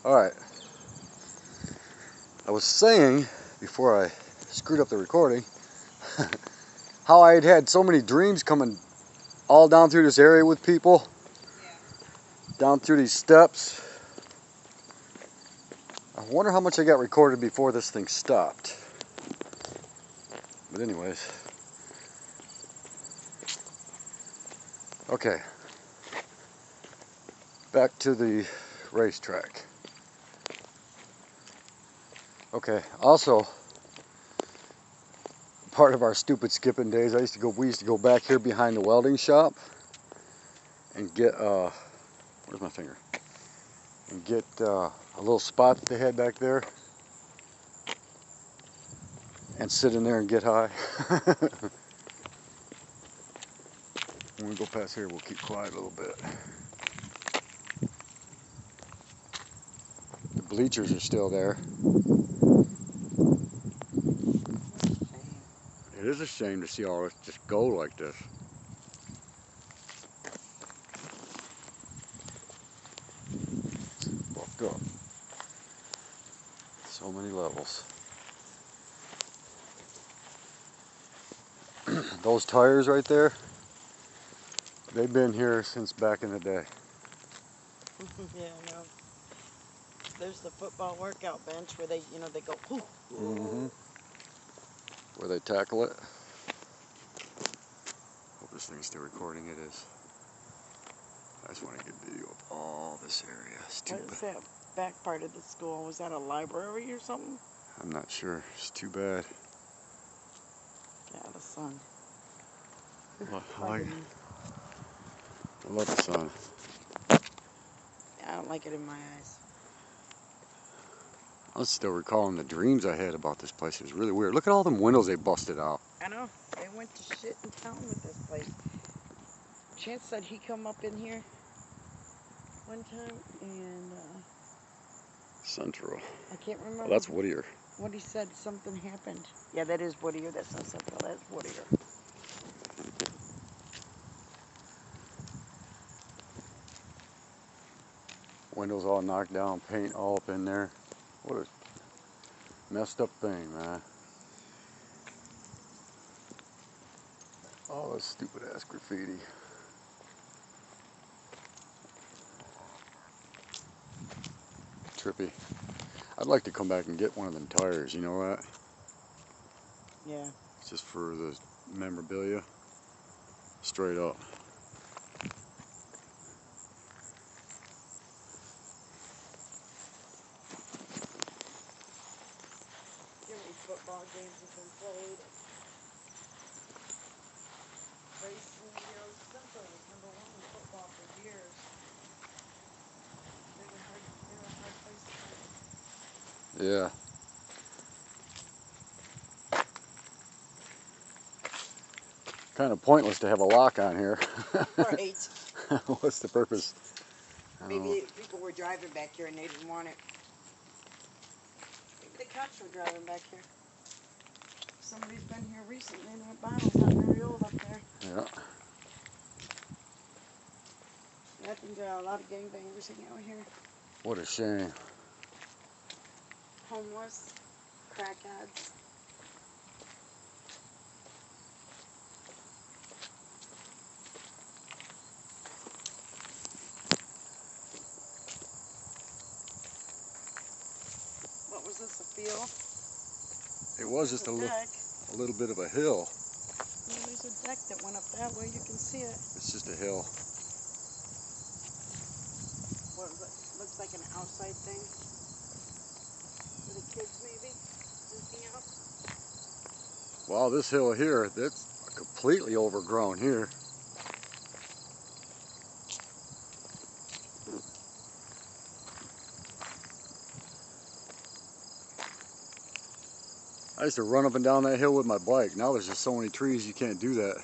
Alright, I was saying, before I screwed up the recording, how I had had so many dreams coming all down through this area with people. Yeah. Down through these steps. I wonder how much I got recorded before this thing stopped. But anyways. Okay. Back to the racetrack. Okay, also, part of our stupid skipping days, we used to go back here behind the welding shop and get, where's my finger? And get a little spot that they had back there and sit in there and get high. When we go past here, we'll keep quiet a little bit. The bleachers are still there. It is a shame to see all this just go like this. Fucked up. So many levels. Those tires right there, they've been here since back in the day. Yeah, I know. There's the football workout bench where they, they go, whoo. Mm-hmm. Where they tackle it. Hope this thing's still recording. It is. I just want to get video of all this area. What is that back part of the school? Was that a library or something? I'm not sure. It's too bad. Yeah, the sun. I love the sun. I don't like it in my eyes. I was still recalling the dreams I had about this place. It was really weird. Look at all them windows they busted out. I know. They went to shit in town with this place. Chance said he come up in here one time and Central. I can't remember. Oh, that's Whittier. What he said, something happened. Yeah, that is Whittier. That's not Central. That's Whittier. Windows all knocked down, paint all up in there. What a messed up thing, man. All this stupid ass graffiti. Trippy. I'd like to come back and get one of them tires, you know that? Yeah. It's just for the memorabilia. Straight up. How many football games have been played? Racing, Central was #1 in football for years. They were a hard place to play. Yeah. Kind of pointless to have a lock on here. Right. What's the purpose? Maybe people were driving back here and they didn't want it. Maybe the cops were driving back here. Somebody's been here recently and that bottle's not very old up there. Yeah. I think there are a lot of gangbangers hanging out here. What a shame. Homeless, crackheads. What was this, a field? It was just a little bit of a hill. Yeah, there's a deck that went up that way. You can see it. It's just a hill. What looks like an outside thing for the kids, maybe working out. Wow, this hill here, that's completely overgrown here. I used to run up and down that hill with my bike. Now there's just so many trees you can't do that.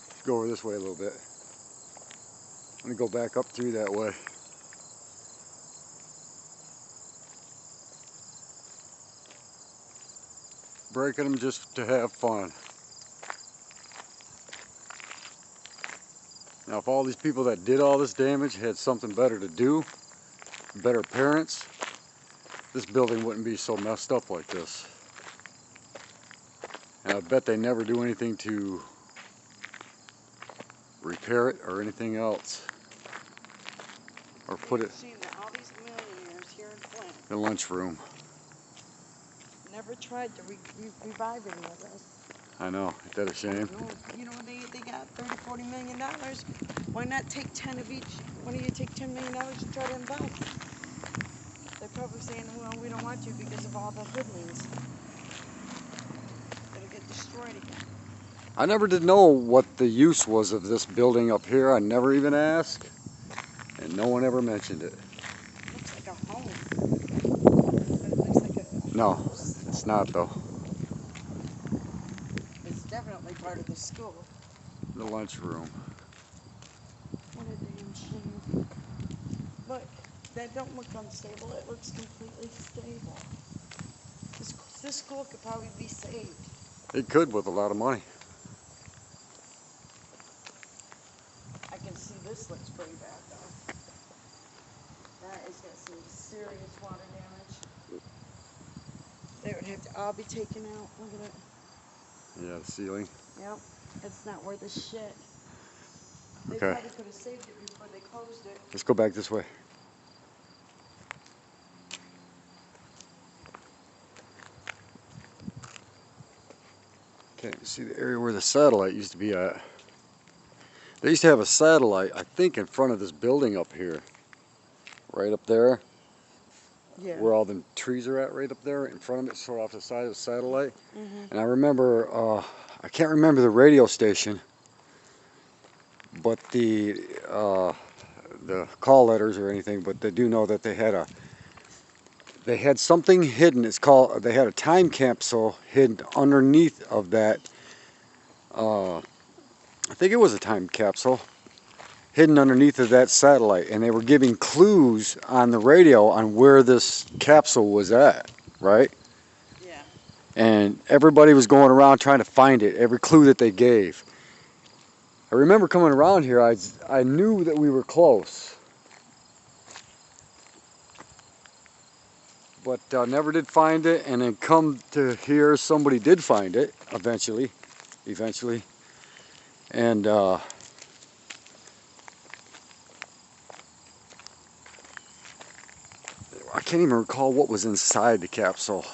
Let's go over this way a little bit. Let me go back up through that way. Breaking them just to have fun. Now, if all these people that did all this damage had something better to do, better parents, this building wouldn't be so messed up like this. And I bet they never do anything to repair it or anything else. Or put it Seen that all these millionaires here in Flint in the lunchroom. never tried to revive any of this. I know, ain't that a shame? You know, they got $30–40 million. Why not take 10 of each? Why don't you take $10 million and try to invest? They're probably saying, well, we don't want to because of all the hoodlings that'll get destroyed again. I never did know what the use was of this building up here. I never even asked, and no one ever mentioned it. Looks like a home. But it looks like a No, house. it's not though. It's definitely part of the school. The lunchroom. What a damn shame. Look, that don't look unstable. It looks completely stable. This school could probably be saved. It could with a lot of money. I can see this looks pretty bad though. That has got some serious water damage. They would have to all be taken out. Look at it. Yeah, the ceiling. Yep. It's not worth a shit. They Okay. probably could have saved it before they closed it. Let's go back this way. Okay, you see the area where the satellite used to be at. They used to have a satellite, I think, in front of this building up here. Right up there. Yeah. Where all the trees are at, right up there in front of it, sort of off the side of the satellite. Mm-hmm. And I remember, I can't remember the radio station, but the call letters or anything, but they do know that they had something hidden. They had a time capsule hidden underneath of that. I think it was a time capsule hidden underneath of that satellite, and they were giving clues on the radio on where this capsule was at, right? Yeah. And everybody was going around trying to find it, every clue that they gave. I remember coming around here, I knew that we were close, but never did find it. And then come to hear somebody did find it eventually, and I can't even recall what was inside the capsule,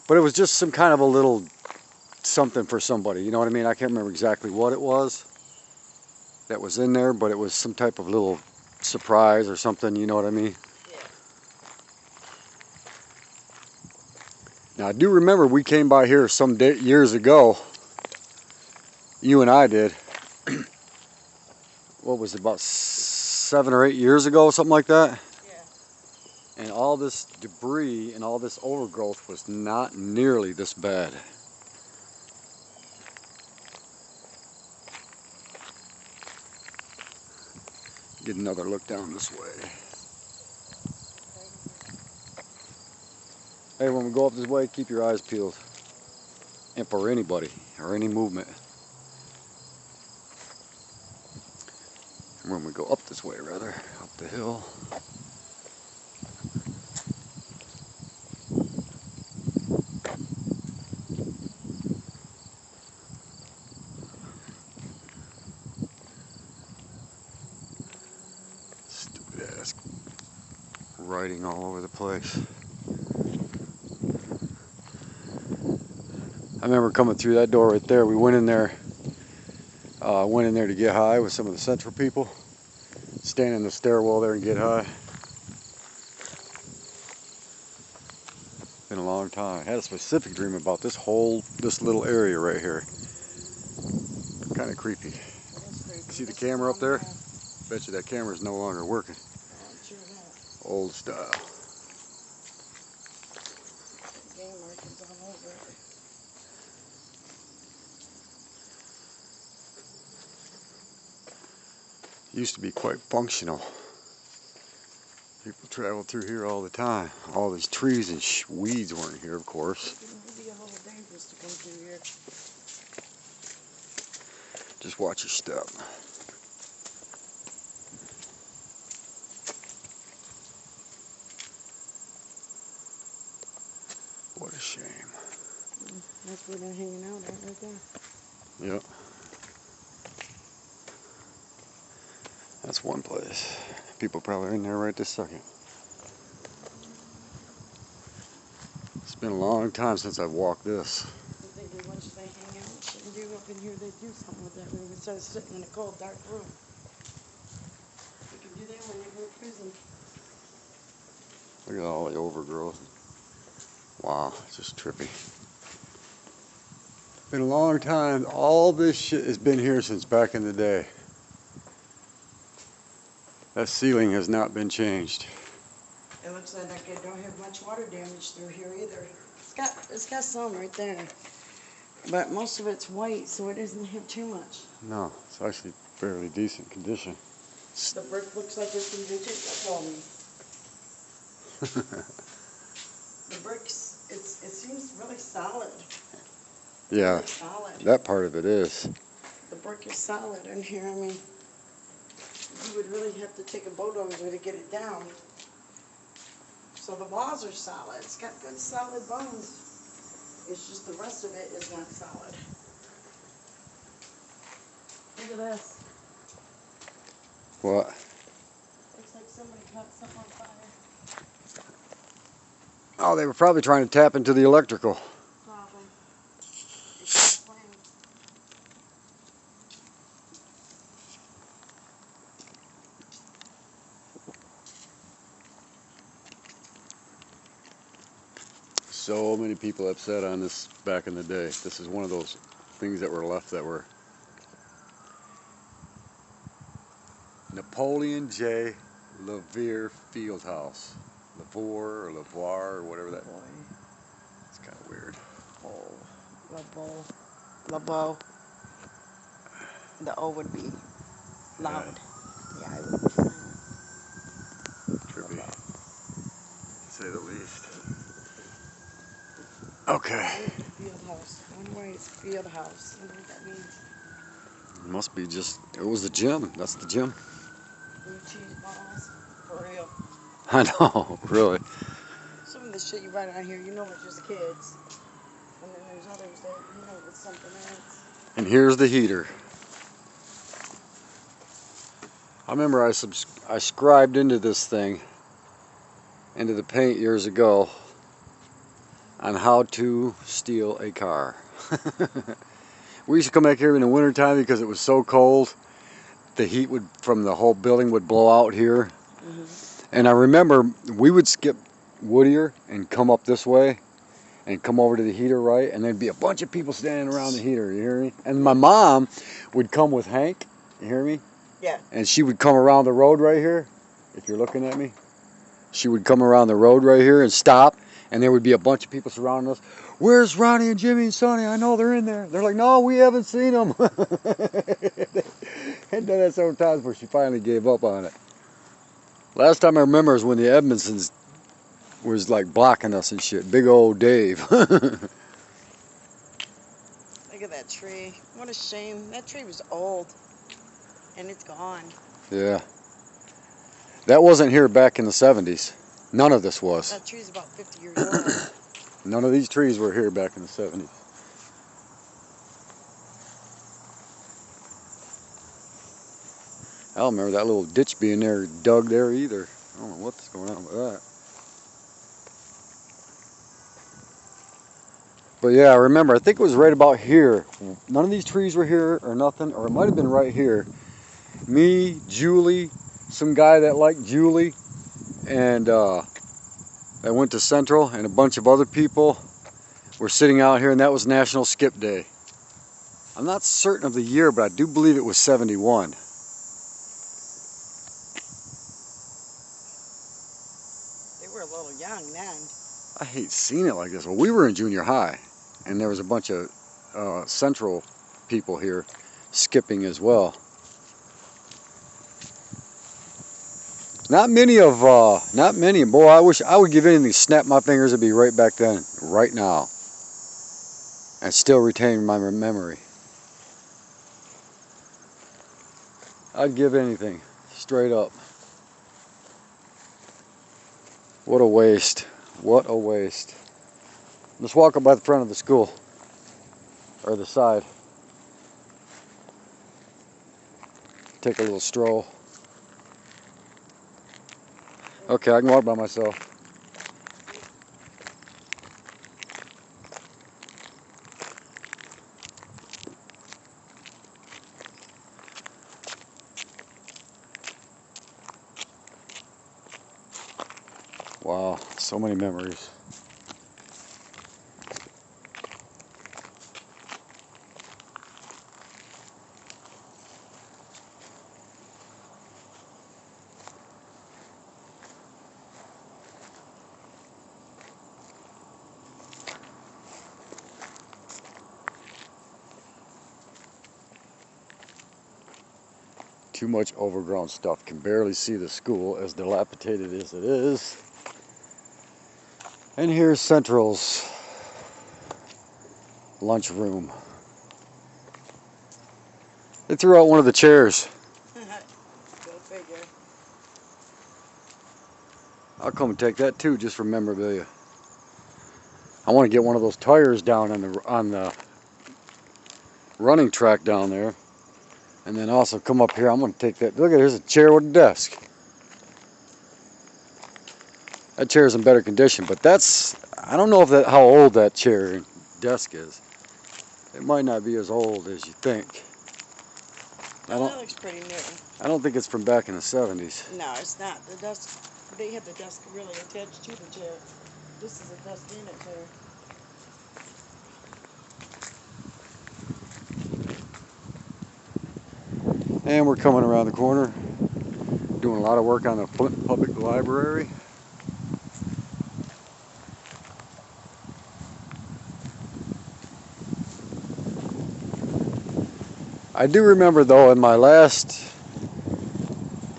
but it was just some kind of a little something for somebody, you know what I mean? I can't remember exactly what it was that was in there, but it was some type of little surprise or something, you know what I mean? Yeah. Now I do remember we came by here some years ago, you and I did. What was it, about 7 or 8 years ago, something like that? Yeah. And all this debris and all this overgrowth was not nearly this bad. Get another look down this way. Hey, when we go up this way, keep your eyes peeled. And for anybody, or any movement. And when we go up this way, rather, up the hill. Stupid ass writing all over the place. I remember coming through that door right there. We went in there to get high with some of the Central people. Stand in the stairwell there and get high. Been a long time. I had a specific dream about this little area right here. Kind of creepy. See the camera up there? Bet you that camera's no longer working. Old style. Game markings all over it. Used to be quite functional. People travel through here all the time. All these trees and weeds weren't here, of course. It would be a little dangerous to come through here. Just watch your step. where they're hanging out at right there. Yep. That's one place. People probably are in there right this second. It's been a long time since I've walked this. I'm thinking once they hang out, shouldn't do up in here, they do something with that room instead of sitting in a cold, dark room. You can do that when they go to prison. Look at all the overgrowth. Wow, it's just trippy. Been a long time. All this shit has been here since back in the day. That ceiling has not been changed. It looks like it don't have much water damage through here either. It's got some right there, but most of it's white, so it doesn't have too much. No, it's actually fairly decent condition. The brick looks like it's in good shape. That's all me. The bricks, it seems really solid. Yeah, Really solid. that part of it is. The brick is solid in here. I mean, you would really have to take a bulldozer to get it down. So the walls are solid. It's got good solid bones. It's just the rest of it is not solid. Look at this. What? Looks like somebody caught something on fire. Oh, they were probably trying to tap into the electrical. Probably. It's not playing. So many people upset on this back in the day. This is one of those things that were left that were Napoleon J. Levier Fieldhouse. Lavore or Lavoir or whatever that. Boy. It's kind of weird. Labo. The O would be loud. Yeah, I would be Trippy. To say the least. Okay. Field house. I wonder why it's field house. I wonder what that means. It must be just, it was the gym. That's the gym. Blue cheese balls. For real. I know, really. Some of the shit you write on here, you know it's just kids. And then there's others that you know it's something else. And here's the heater. I remember I scribed into this thing, into the paint years ago, on how to steal a car. We used to come back here in the wintertime because it was so cold. The heat would from the whole building would blow out here. And I remember we would skip Whittier and come up this way and come over to the heater, right? And there'd be a bunch of people standing around the heater, you hear me? And my mom would come with Hank, you hear me? Yeah. And she would come around the road right here, if you're looking at me. She would come around the road right here and stop, and there would be a bunch of people surrounding us. Where's Ronnie and Jimmy and Sonny? I know they're in there. They're like, no, we haven't seen them. Had done that several times before she finally gave up on it. Last time I remember is when the Edmondsons was like blocking us and shit. Big old Dave. Look at that tree. What a shame. That tree was old. And it's gone. Yeah. That wasn't here back in the 70s. None of this was. That tree's about 50 years old. None of these trees were here back in the 70s. I don't remember that little ditch being there, dug there either. I don't know what's going on with that. But yeah, I remember, I think it was right about here. None of these trees were here or nothing, or it might have been right here. Me, Julie, some guy that liked Julie, and that went to Central, and a bunch of other people were sitting out here, and that was National Skip Day. I'm not certain of the year, but I do believe it was 71. They were a little young then. I hate seeing it like this. Well, we were in junior high, and there was a bunch of Central people here skipping as well. Not many. Boy, I wish I would give anything to snap my fingers and be right back then, right now, and still retain my memory. I'd give anything, straight up. What a waste. What a waste. Let's walk up by the front of the school. or the side. Take a little stroll. Okay, I can walk by myself. Wow, so many memories. Too much overgrown stuff. Can barely see the school, as dilapidated as it is. And here's Central's lunchroom. They threw out one of the chairs. Go figure. I'll come and take that too, just for memorabilia. I want to get one of those tires down on the running track down there. And then also come up here. I'm going to take that. Look at, there's a chair with a desk. That chair is in better condition, but that's, I don't know if how old that chair and desk is. It might not be as old as you think. That looks pretty new. I don't think it's from back in the 70s. No, it's not. The desk, they have the desk really attached to the chair. This is a desk in a chair. And we're coming around the corner, doing a lot of work on the public library. I do remember though, in my last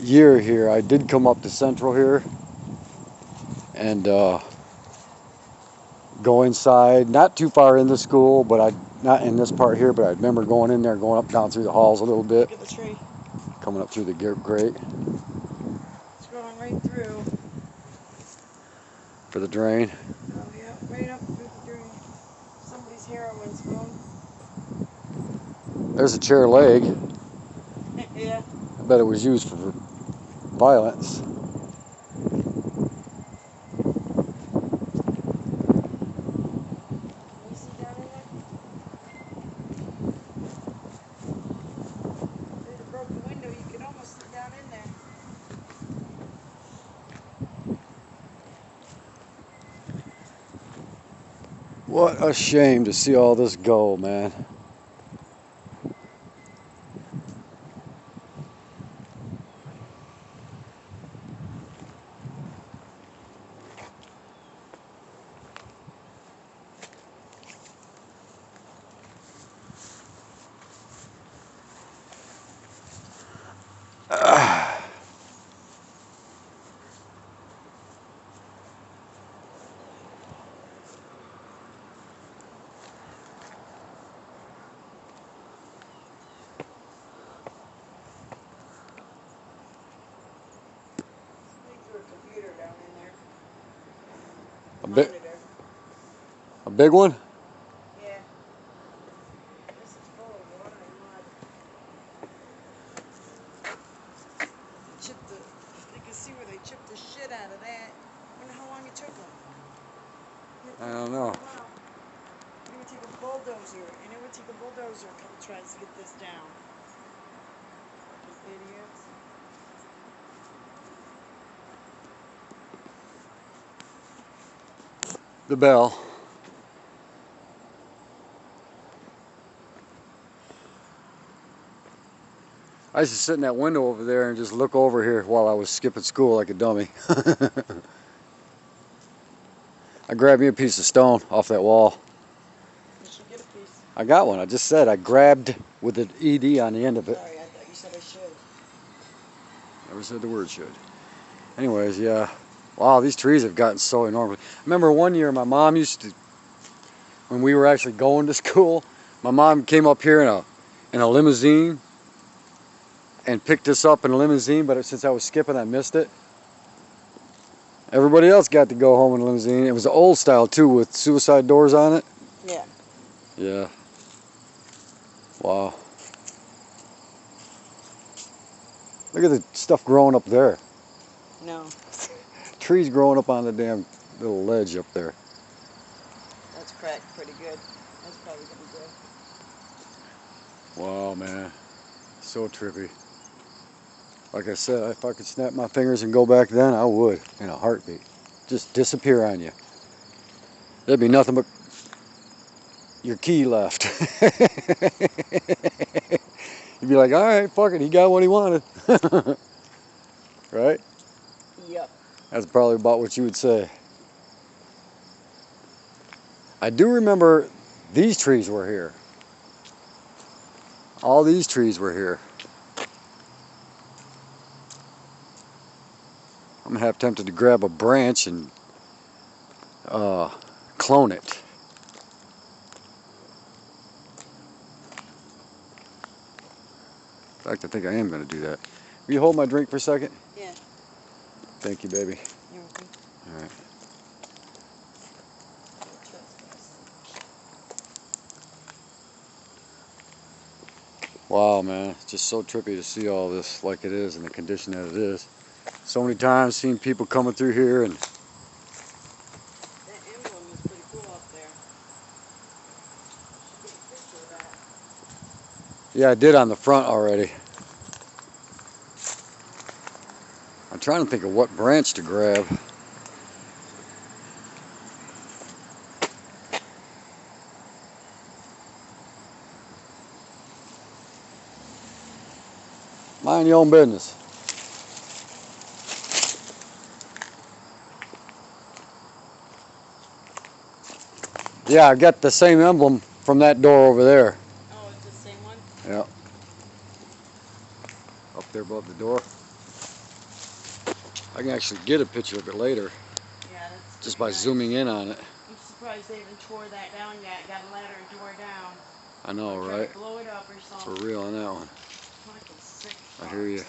year here, I did come up to Central here and go inside, not too far in the school, but not in this part here, but I remember going in there, going up down through the halls a little bit. Look at the tree. Coming up through the grate. It's going right through. For the drain. Oh yeah, right up through the drain. Somebody's heroin spoon. There's a chair leg. Yeah. I bet it was used for violence. What a shame to see all this go, man. A big one? Yeah. This is full of water and mud. You can see where they chipped the shit out of that. I wonder how long it took them. I don't know. It would take a bulldozer, and it would take a bulldozer to come try to get this down. Fucking idiots. The bell. I used to sit in that window over there and just look over here while I was skipping school like a dummy. I grabbed me a piece of stone off that wall. You should get a piece. I got one. I just said I grabbed with an ED on the end of it. Sorry, I thought you said I should. Never said the word should. Anyways, yeah. Wow, these trees have gotten so enormous. I remember one year my mom used to, when we were actually going to school, my mom came up here in a limousine and picked us up in a limousine, but since I was skipping, I missed it. Everybody else got to go home in a limousine. It was the old style too, with suicide doors on it. Yeah. Yeah. Wow. Look at the stuff growing up there. No, Trees growing up on the damn little ledge up there. that's cracked pretty good. That's probably gonna grow. Wow, man. So trippy. Like I said, if I could snap my fingers and go back then, I would in a heartbeat. Just disappear on you. There'd be nothing but your key left. You'd be like, all right, fuck it, he got what he wanted. Right? Yep. That's probably about what you would say. I do remember these trees were here. All these trees were here. I'm half tempted to grab a branch and clone it. In fact, I think I am going to do that. Will you hold my drink for a second? Yeah. Thank you, baby. You're welcome. All right. Wow, man. It's just so trippy to see all this like it is in the condition that it is. So many times seen people coming through here and That emblem is pretty cool up there. Should get a picture of that. yeah, I did on the front already. I'm trying to think of what branch to grab. Mind your own business. Yeah, I got the same emblem from that door over there. Oh, it's the same one? Yeah. Up there above the door. I can actually get a picture of it later Yeah, that's just pretty by nice. zooming in on it. I'm surprised they even tore that down yet. Got a ladder and tore it down. I know, Or tried right? to blow it up or For something. real on that one. Fucking sick. I hear you.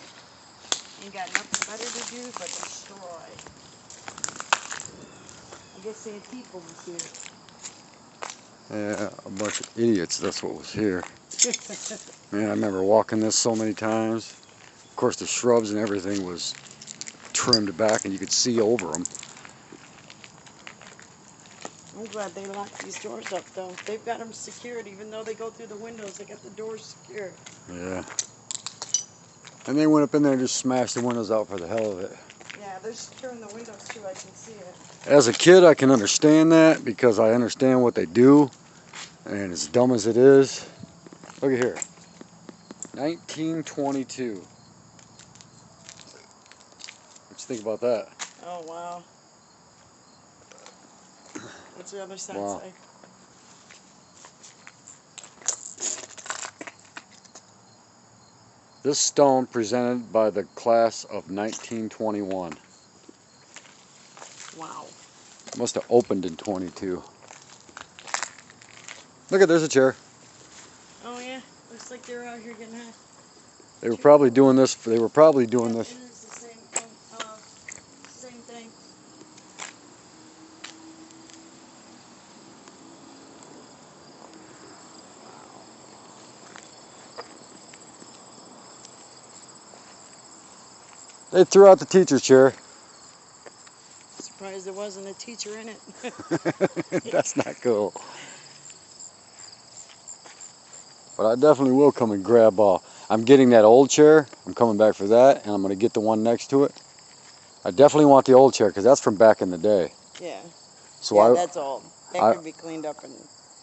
Ain't got nothing better to do but destroy. I guess Antifa was here. Yeah, a bunch of idiots, that's what was here. Man, I remember walking this so many times. Of course, the shrubs and everything was trimmed back and you could see over them. I'm glad they locked these doors up, though. They've got them secured, even though they go through the windows. They got the doors secured. Yeah. And they went up in there and just smashed the windows out for the hell of it. Yeah, they're securing the windows, too. I can see it. As a kid, I can understand that because I understand what they do. And as dumb as it is, look at here. 1922. What you think about that? Oh, wow. What's the other side Wow. say? This stone presented by the class of 1921. Wow. Must have opened in 22. Look at, there's a chair. Oh, yeah. Looks like they're out here getting high. They were probably doing this. They were probably doing Yeah, this. and it's the same thing. They threw out the teacher's chair. Surprised there wasn't a teacher in it. That's not cool. But I definitely will come and grab. I'm getting that old chair. I'm coming back for that, and I'm going to get the one next to it. I definitely want the old chair because that's from back in the day. Yeah. So Yeah, that's all. That I could be cleaned up and.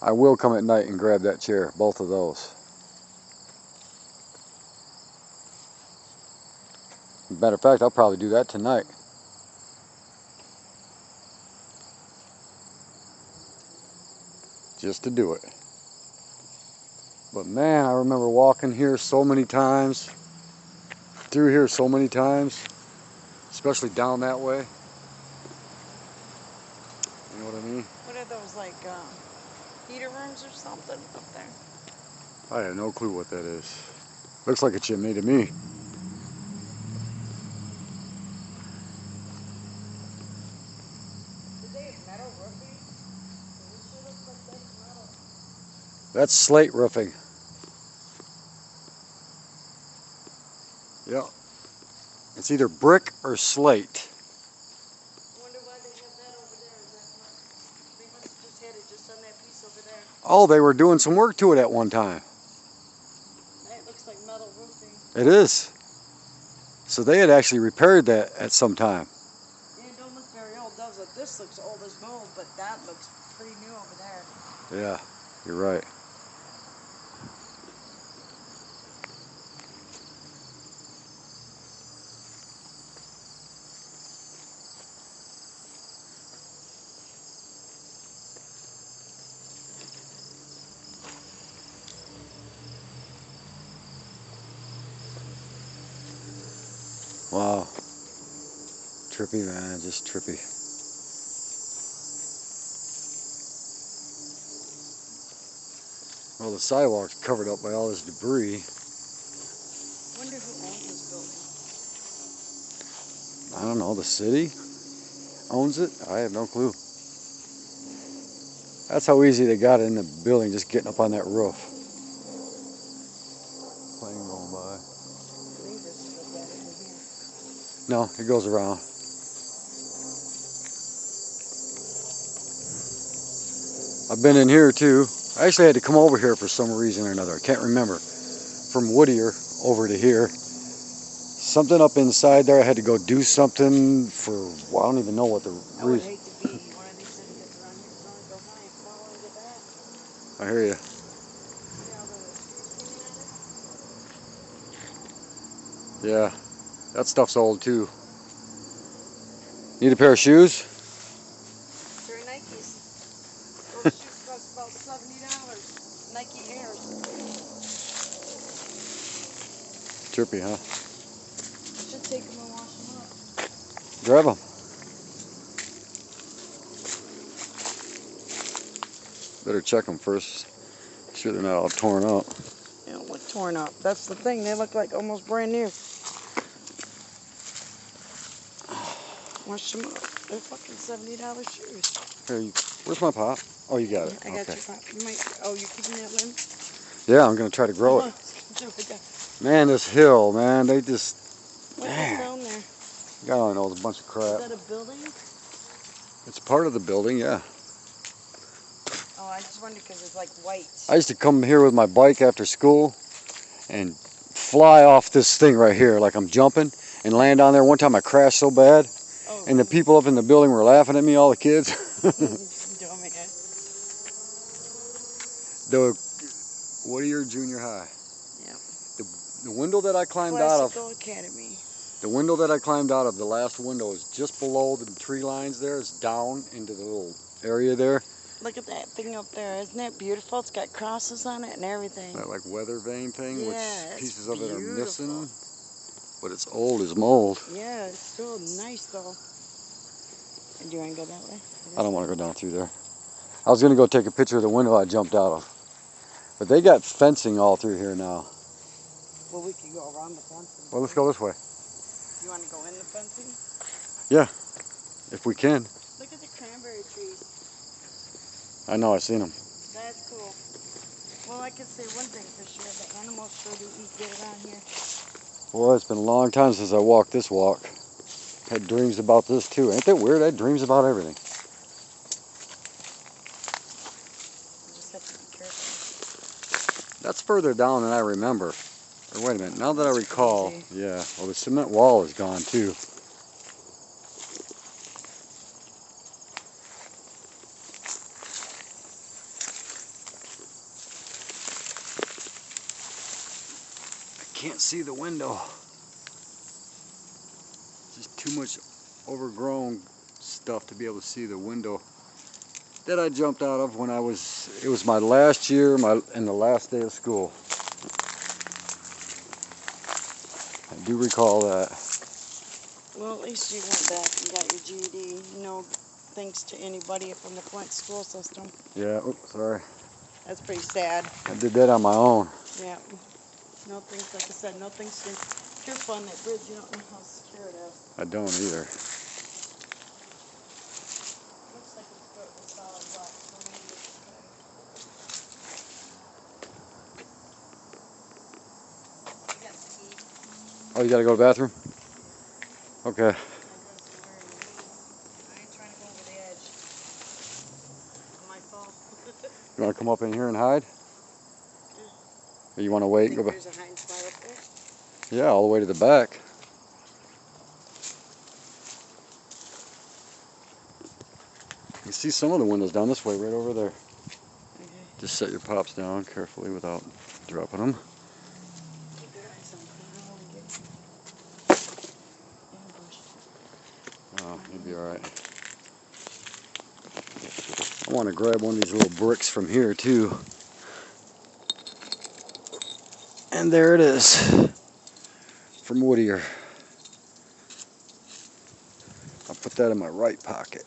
I will come at night and grab that chair, both of those. Matter of fact, I'll probably do that tonight. Just to do it. But man, I remember walking here so many times, through here so many times, especially down that way. You know what I mean? What are those, like, heater rooms or something up there? I have no clue what that is. Looks like a chimney to me. Did they have metal roofing? This sure looks like that's metal. That's slate roofing. Yeah. It's either brick or slate. I wonder why they have that over there. Is that what? They must have just had it just on that piece over there. Oh, they were doing some work to it at one time. That looks like metal roofing. It is. So they had actually repaired that at some time. Yeah, it don't look very old, does it? This looks old as gold, but that looks pretty new over there. Yeah, you're right. Wow. Trippy, man, just trippy. Well, the sidewalk's covered up by all this debris. Wonder who owns this building. I don't know, the city owns it? I have no clue. That's how easy they got it in the building, just getting up on that roof. Plane going by. I think this is the back in here. No, it goes around. I've been in here too. I actually had to come over here for some reason or another. I can't remember. From Whittier over to here. Something up inside there. I had to go do something for, well, I don't even know what the I would reason. hate to be one of these idiots around here because I only go high. Come all the way to the back. I hear you. See all the trees hanging at it? Yeah, that stuff's old too. Need a pair of shoes? They're Nikes. Those shoes cost about $70. Nike Airs. Trippy, huh? I should take them and wash them up. Grab them. Better check them first. Make sure they're not all torn up. They don't look torn up. That's the thing. They look like almost brand new. Wash them up. They're fucking $70 shoes. Here, where's my pot? Oh, you got it. I got Okay. your pot. You might. Oh, you keeping that limb? Yeah, I'm gonna try to grow it. Man, this hill, man, they just. What's Damn. down there? God only knows a bunch of crap. Is that a building? It's part of the building, yeah. Oh, I just wondered because it's like white. I used to come here with my bike after school and fly off this thing right here like I'm jumping and land on there. One time I crashed so bad, and the people up in the building were laughing at me, all the kids. Dumbass. The Whittier Junior High. Yep. The window that I climbed out of. Classical Academy. The window that I climbed out of, the last window, is just below the tree lines there. It's down into the little area there. Look at that thing up there. Isn't that beautiful? It's got crosses on it and everything. That like weather vane thing, Yeah, which it's pieces of it are beautiful. missing. But it's old as mold. Yeah, it's still nice though. Do you want to go that way? I don't want to go down through there. I was going to go take a picture of the window I jumped out of. But they got fencing all through here now. Well, we could go around the fencing. Well, let's go this way. You want to go in the fencing? Yeah, if we can. Look at the cranberry trees. I know, I've seen them. That's cool. Well, I can say one thing for sure. The animals sure do eat good around here. Boy, it's been a long time since I walked this walk. Had dreams about this too. Ain't that weird? I had dreams about everything. You just have to be careful. That's further down than I remember. Or wait a minute, now that I recall, yeah, well the cement wall is gone too. I can't see the window. Just too much overgrown stuff to be able to see the window that I jumped out of when it was my last year and the last day of school. I do recall that. Well, at least you went back and got your GED. No thanks to anybody from the Flint school system. Yeah, oops, sorry. That's pretty sad. I did that on my own. Yeah. No thanks, like I said, no thanks to Trip on that bridge. You don't know how secure it is. I don't either. Looks like it's built with solid rock, so maybe it's okay. You got speed. Oh, you gotta go to the bathroom? Okay. I ain't trying to go over the edge. I might fall. You wanna come up in here and hide? Or you wanna wait and go back? There's a hiding spot up there. Yeah, all the way to the back. You see some of the windows down this way, right over there. Okay. Just set your pops down carefully without dropping them. Keep your eyes on the corner. I don't get ambushed. Oh, you'll be alright. I want to grab one of these little bricks from here too. And there it is. From Whittier. I'll put that in my right pocket.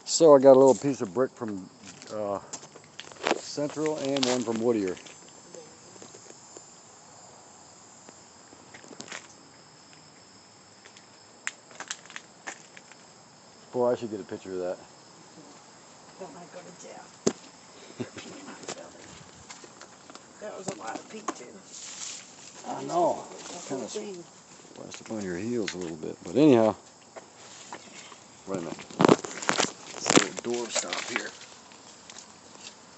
So I got a little piece of brick from Central and one from Whittier. Boy, I should get a picture of that. Don't want to go to jail. You're peeing on the building. That was a lot of pee too. I know. The Kind whole of thing. splashed up on your heels a little bit. But anyhow. Wait a minute. It's a little door stop here.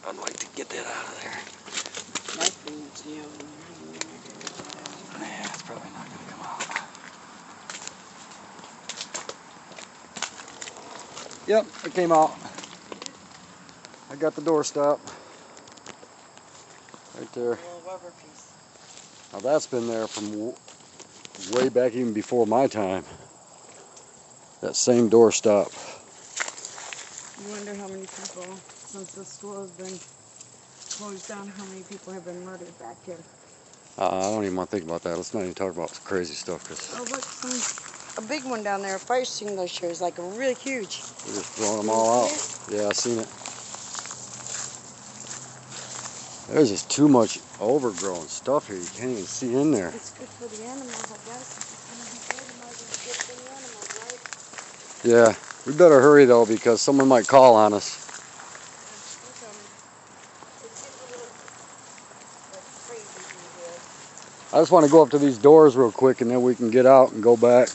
I'd like to get that out of there. My finger's new. Yeah, it's probably not going to come out. Yep, it came out. I got the door stop. Right there. A little rubber piece. Now that's been there from way back even before my time. That same door stop. You wonder how many people, since the school has been closed down, how many people have been murdered back here. I don't even want to think about that. Let's not even talk about crazy stuff. Oh, look, a big one down there, a fire extinguisher, is like a really huge. We're just throwing them all out. Yeah, I seen it. There's just too much overgrown stuff here. You can't even see in there. It's good for the animals, I guess. It's good for the animals, right? Yeah, we better hurry though because someone might call on us. It's getting a little like crazy in here. I just want to go up to these doors real quick and then we can get out and go back.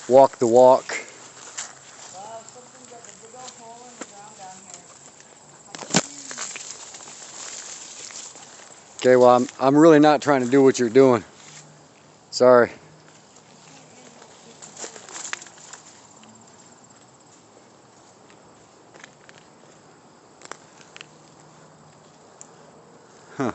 Walk the walk. Wow, something got a big old hole in the ground down here. Okay, well I'm really not trying to do what you're doing. Sorry. Huh.